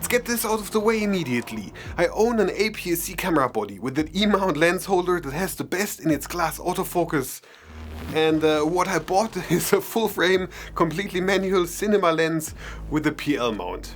let's get this out of the way immediately. I own an APS-C Camera Body with an E-mount lens holder that has the best in its class autofocus. And what I bought is a full frame, completely manual cinema lens with a PL mount.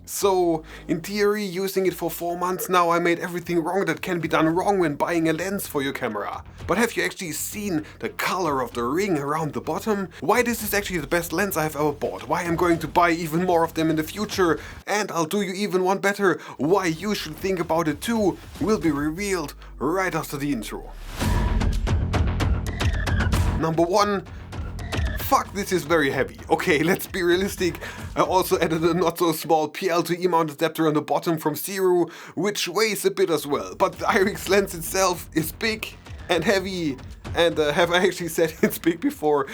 So, in theory, using it for 4 months now, I made everything wrong that can be done wrong when buying a lens for your camera. But have you actually seen the color of the ring around the bottom? Why this is actually the best lens I've ever bought, why I'm going to buy even more of them in the future, and I'll do you even one better, why you should think about it too, will be revealed right after the intro. Number 1. Fuck, this is very heavy. Okay, let's be realistic. I also added a not so small PL to E-mount adapter on the bottom from Zero, which weighs a bit as well. But the Irix lens itself is big and heavy, and have I actually said it's big before?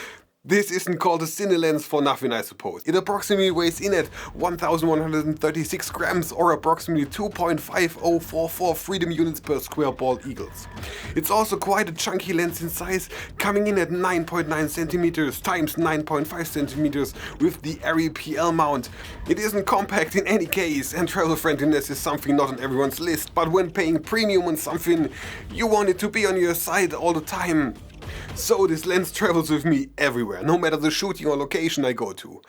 This isn't called a Cine lens for nothing, I suppose. It approximately weighs in at 1,136 grams or approximately 2.5044 freedom units per square bald eagles. It's also quite a chunky lens in size, coming in at 9.9 centimeters times 9.5 centimeters with the airy PL mount. It isn't compact in any case, and travel friendliness is something not on everyone's list, but when paying premium on something, you want it to be on your side all the time. So this lens travels with me everywhere, no matter the shooting or location I go to.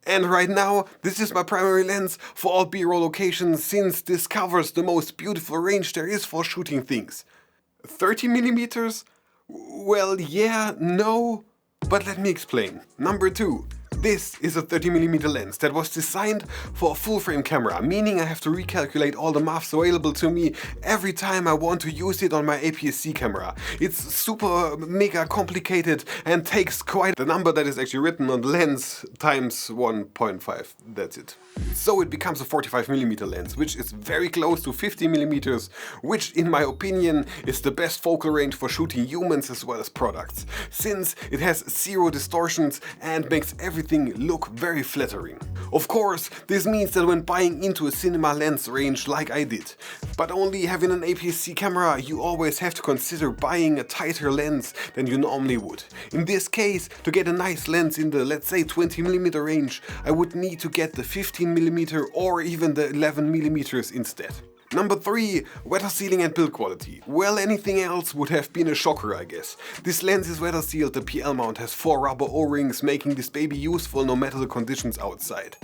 And right now, this is my primary lens for all B-roll locations, since this covers the most beautiful range there is for shooting things. 30mm? Well, yeah, no, but let me explain. Number 2. This is a 30mm lens that was designed for a full-frame camera, meaning I have to recalculate all the maths available to me every time I want to use it on my APS-C camera. It's super mega complicated and takes quite the number that is actually written on the lens times 1.5. That's it. So it becomes a 45mm lens, which is very close to 50mm, which in my opinion is the best focal range for shooting humans as well as products, since it has zero distortions and makes everything look very flattering. Of course, this means that when buying into a cinema lens range like I did, but only having an APS-C camera, you always have to consider buying a tighter lens than you normally would. In this case, to get a nice lens in the, let's say, 20mm range, I would need to get the 15mm or even the 11mm instead. Number 3. Weather sealing and build quality. Well, anything else would have been a shocker, I guess. This lens is weather sealed, the PL mount has 4 rubber O-rings, making this baby useful no matter the conditions outside.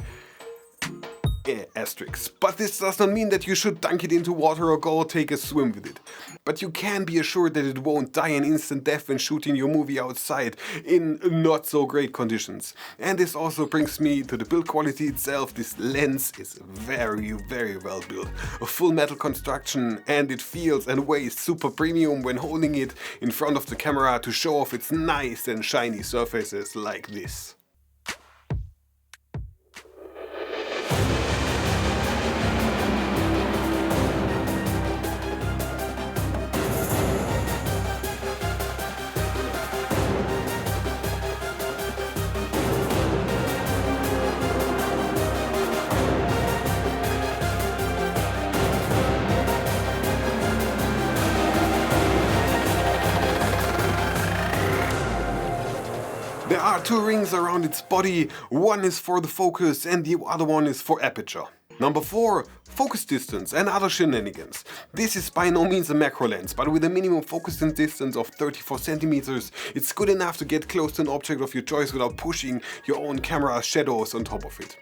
Asterisks. But this does not mean that you should dunk it into water or go take a swim with it. But you can be assured that it won't die an instant death when shooting your movie outside in not so great conditions. And this also brings me to the build quality itself. This lens is very well built. A full metal construction, and it feels and weighs super premium when holding it in front of the camera to show off its nice and shiny surfaces like this. There are 2 rings around its body, one is for the focus and the other one is for aperture. Number 4. Focus distance and other shenanigans. This is by no means a macro lens, but with a minimum focus distance of 34 centimeters, it's good enough to get close to an object of your choice without pushing your own camera's shadows on top of it.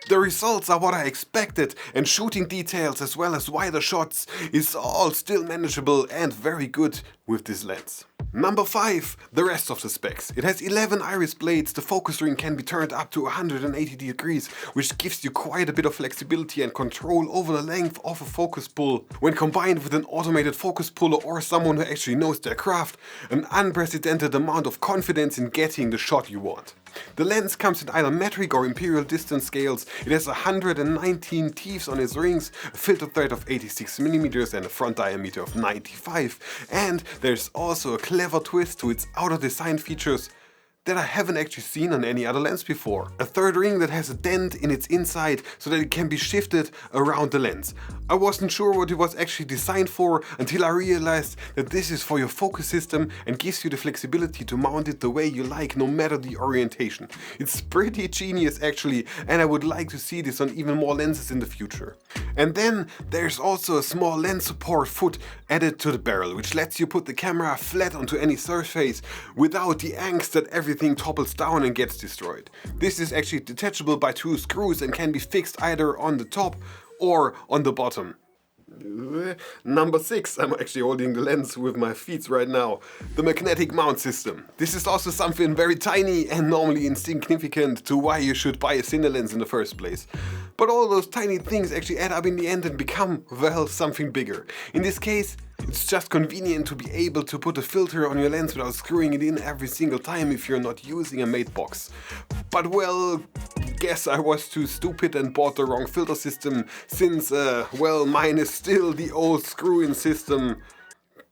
The results are what I expected, and shooting details as well as wider shots is all still manageable and very good with this lens. Number 5. The rest of the specs. It has 11 iris blades, the focus ring can be turned up to 180 degrees, which gives you quite a bit of flexibility and control over the length of a focus pull. When combined with an automated focus puller or someone who actually knows their craft, an unprecedented amount of confidence in getting the shot you want. The lens comes in either metric or imperial distance scales. It has 119 teeth on its rings, a filter thread of 86mm and a front diameter of 95, and there's also a clever twist to its outer design features. that I haven't actually seen on any other lens before. A third ring that has a dent in its inside so that it can be shifted around the lens. I wasn't sure what it was actually designed for until I realized that this is for your focus system and gives you the flexibility to mount it the way you like, no matter the orientation. It's pretty genius actually, and I would like to see this on even more lenses in the future. And then there's also a small lens support foot added to the barrel, which lets you put the camera flat onto any surface without the angst that everything topples down and gets destroyed. This is actually detachable by 2 screws and can be fixed either on the top or on the bottom. Number 6, I'm actually holding the lens with my feet right now. The magnetic mount system. This is also something very tiny and normally insignificant to why you should buy a Cine lens in the first place. But all those tiny things actually add up in the end and become, well, something bigger. In this case, it's just convenient to be able to put a filter on your lens without screwing it in every single time if you're not using a mate box. But well, guess I was too stupid and bought the wrong filter system since, well, mine is still the old screw-in system.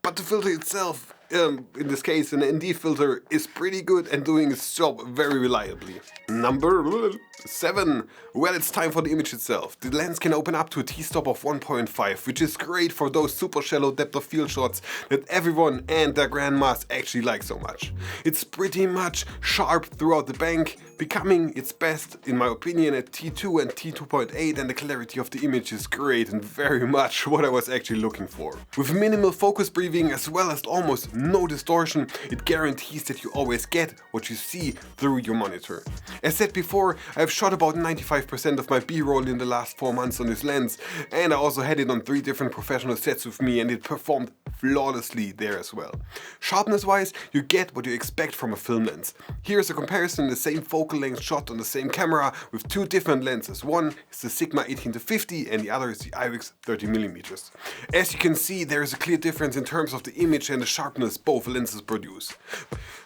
But the filter itself, in this case an ND filter, is pretty good and doing its job very reliably. Number 7. Well, it's time for the image itself. The lens can open up to a t-stop of 1.5, which is great for those super shallow depth of field shots that everyone and their grandmas actually like so much. It's pretty much sharp throughout the bank, becoming its best, in my opinion, at T2 and T2.8, and the clarity of the image is great and very much what I was actually looking for. With minimal focus breathing as well as almost no distortion, it guarantees that you always get what you see through your monitor. As said before, I've shot about 95% of my B-roll in the last 4 months on this lens, and I also had it on 3 different professional sets with me, and it performed flawlessly there as well. Sharpness wise, you get what you expect from a film lens. Here's a comparison: the same focal length shot on the same camera with 2 different lenses. One is the Sigma 18-50 and the other is the Irix 30mm. As you can see, there is a clear difference in terms of the image and the sharpness both lenses produce.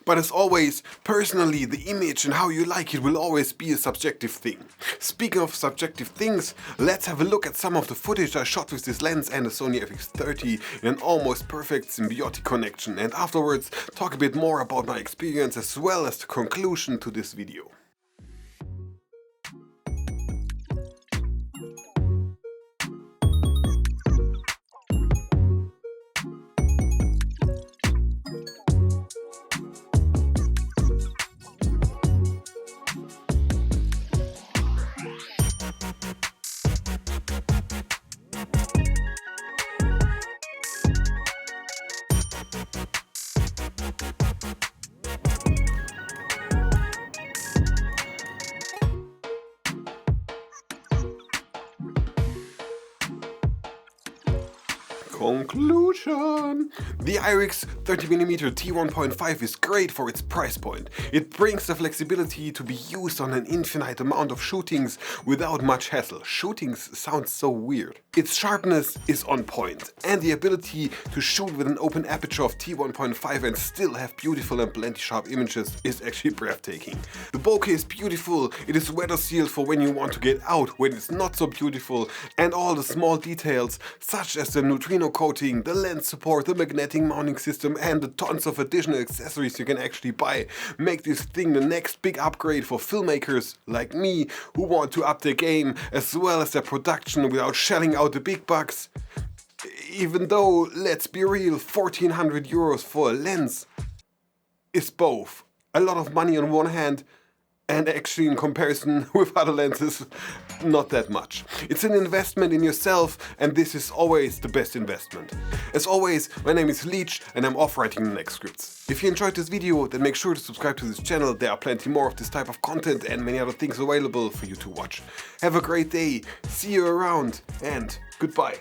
But as always, personally, the image and how you like it will always be a subjective thing. Speaking of subjective things, let's have a look at some of the footage I shot with this lens and the Sony FX30 in an almost perfect symbiotic connection, and afterwards talk a bit more about my experience as well as the conclusion to this video. Conclusion. The Irix 30mm T1.5 is great for its price point. It brings the flexibility to be used on an infinite amount of shootings without much hassle. Shootings sounds so weird. Its sharpness is on point, and the ability to shoot with an open aperture of T1.5 and still have beautiful and plenty sharp images is actually breathtaking. The bokeh is beautiful, it is weather sealed for when you want to get out when it's not so beautiful, and all the small details such as the neutrino coating, the lens support, the magnetic mounting system, and the tons of additional accessories you can actually buy make this thing the next big upgrade for filmmakers like me who want to up their game as well as their production without shelling out the big bucks. Even though, let's be real, 1400 euros for a lens is both a lot of money on one hand and actually in comparison with other lenses, not that much. It's an investment in yourself, and this is always the best investment. As always, my name is Leech and I'm off writing the next scripts. If you enjoyed this video, then make sure to subscribe to this channel. There are plenty more of this type of content and many other things available for you to watch. Have a great day, see you around, and goodbye.